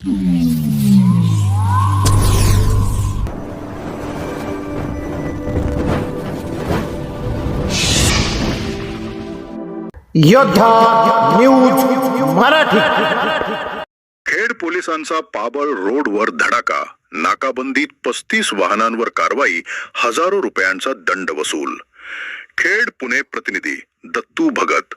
योद्धा न्यूज मराठी। खेड पोलिसांचा पाबळ रोडवर धडाका, नाकाबंदीत 35 वाहनांवर कारवाई, हजारो रुपयांचा दंड वसूल। खेड पुणे प्रतिनिधी दत्तू भगत।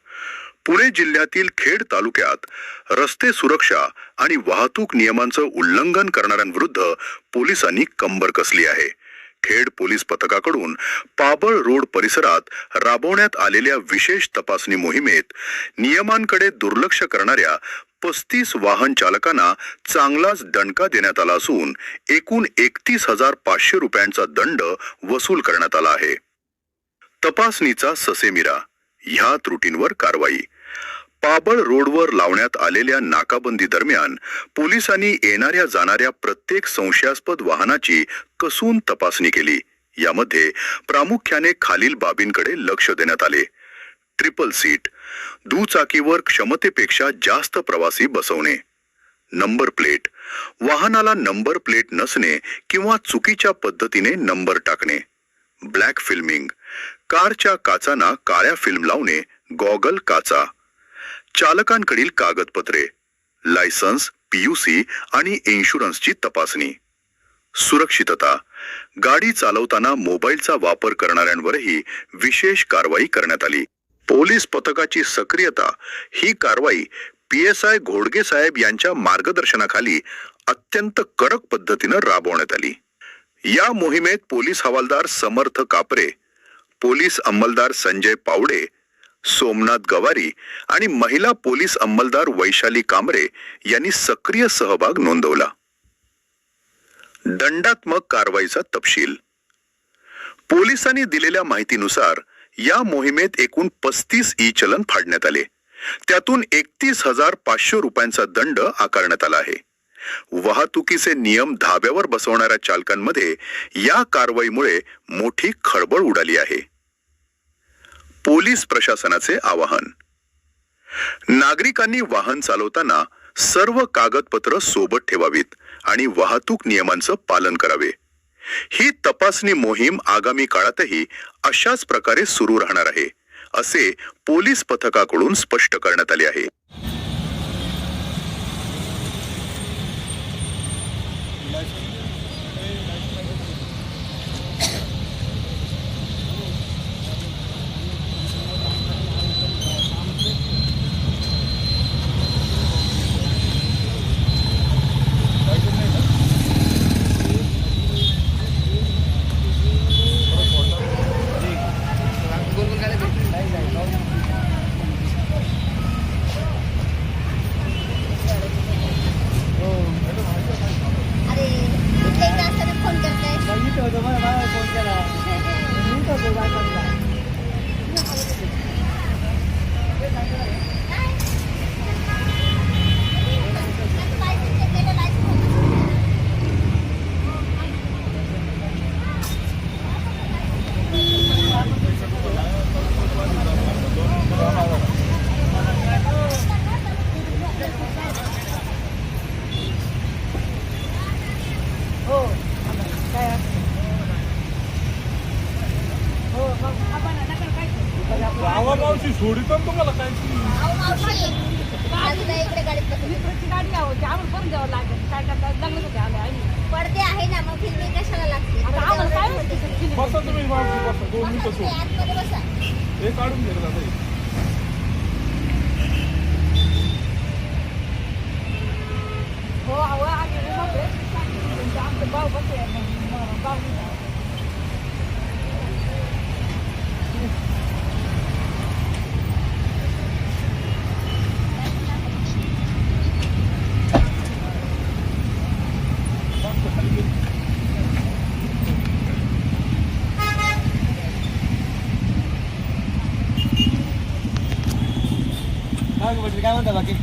पुणे जिल्ह्यातील खेड तालुक्यात रस्ते सुरक्षा आणि वाहतूक नियमांचं उल्लंघन करणाऱ्यांविरुद्ध पोलिसांनी कंबर कसली आहे। खेड पोलीस पथकाकडून पाबळ रोड परिसरात राबवण्यात आलेल्या विशेष तपासणी मोहिमेत नियमांकडे दुर्लक्ष करणाऱ्या 35 वाहन चालकांना चांगलाच दणका देण्यात आला असून एकूण 31,500 रुपयांचा दंड वसूल करण्यात आला आहे। तपासणीचा ससेमिरा, ह्या त्रुटींवर कारवाई। पाबळ रोडवर लावण्यात आलेल्या नाकाबंदी दरम्यान पोलिसांनी येणाऱ्या जाणाऱ्या प्रत्येक संशयास्पद वाहनाची कसून तपासणी केली। यामध्ये प्रामुख्याने खालील बाबींकडे लक्ष देण्यात आले। ट्रिपल सीट, दुचाकीवर क्षमतेपेक्षा जास्त प्रवासी बसवणे, नंबर प्लेट, वाहनाला नंबर प्लेट नसणे किंवा चुकीच्या पद्धतीने नंबर टाकणे, ब्लॅक फिल्मिंग, कारच्या काचांना काळ्या फिल्म लावणे, गॉगल काचा, चालकांकडील कागदपत्रे, लायसन्स, पीयूसी आणि इन्शुरन्सची तपासणी। सुरक्षितता, गाडी चालवताना मोबाईलचा वापर करणाऱ्यांवरही विशेष कारवाई करण्यात आली। पोलीस पथकाची सक्रियता, ही कारवाई PSI घोडगे साहेब यांच्या मार्गदर्शनाखाली अत्यंत कडक पद्धतीने राबवण्यात आली। या मोहिमेत पोलीस हवालदार समर्थ कापरे, पोलीस अंमलदार संजय पावडे, सोमनाथ गवारी आणि महिला पोलीस अंमलदार वैशाली कांबरे यांनी सक्रिय सहभाग नोंदवला। दंडात्मक कारवाईचा तपशील। पोलिसांनी दिलेल्या माहितीनुसार या मोहिमेत एकूण 35 ई-चलन फाडण्यात आले। त्यातून 31,500 रुपयांचा दंड आकारण्यात आला आहे। वाहतुकीचे नियम धाब्यावर बसवणाऱ्या चालकांमध्ये या कारवाईमुळे मोठी खळबळ उडाली आहे। पोलीस प्रशासनाचे आवाहन, नागरिकांनी वाहन चालवताना सर्व कागदपत्र सोबत ठेवावीत आणि वाहतूक नियमांचं पालन करावे। ही तपासणी मोहीम आगामी काळातही अशाच प्रकारे सुरू राहणार आहे, असे पोलीस पथकाकडून स्पष्ट करण्यात आले आहे। सोडी पण तुम्हाला काय पडदे आहे ना, मग फिल्मी कशाला लागते? बसा तुम्ही, 2 मिनिटं हे काढून घ्या दादा। हो आमचं भाऊ बसले काय म्हणता बाकी?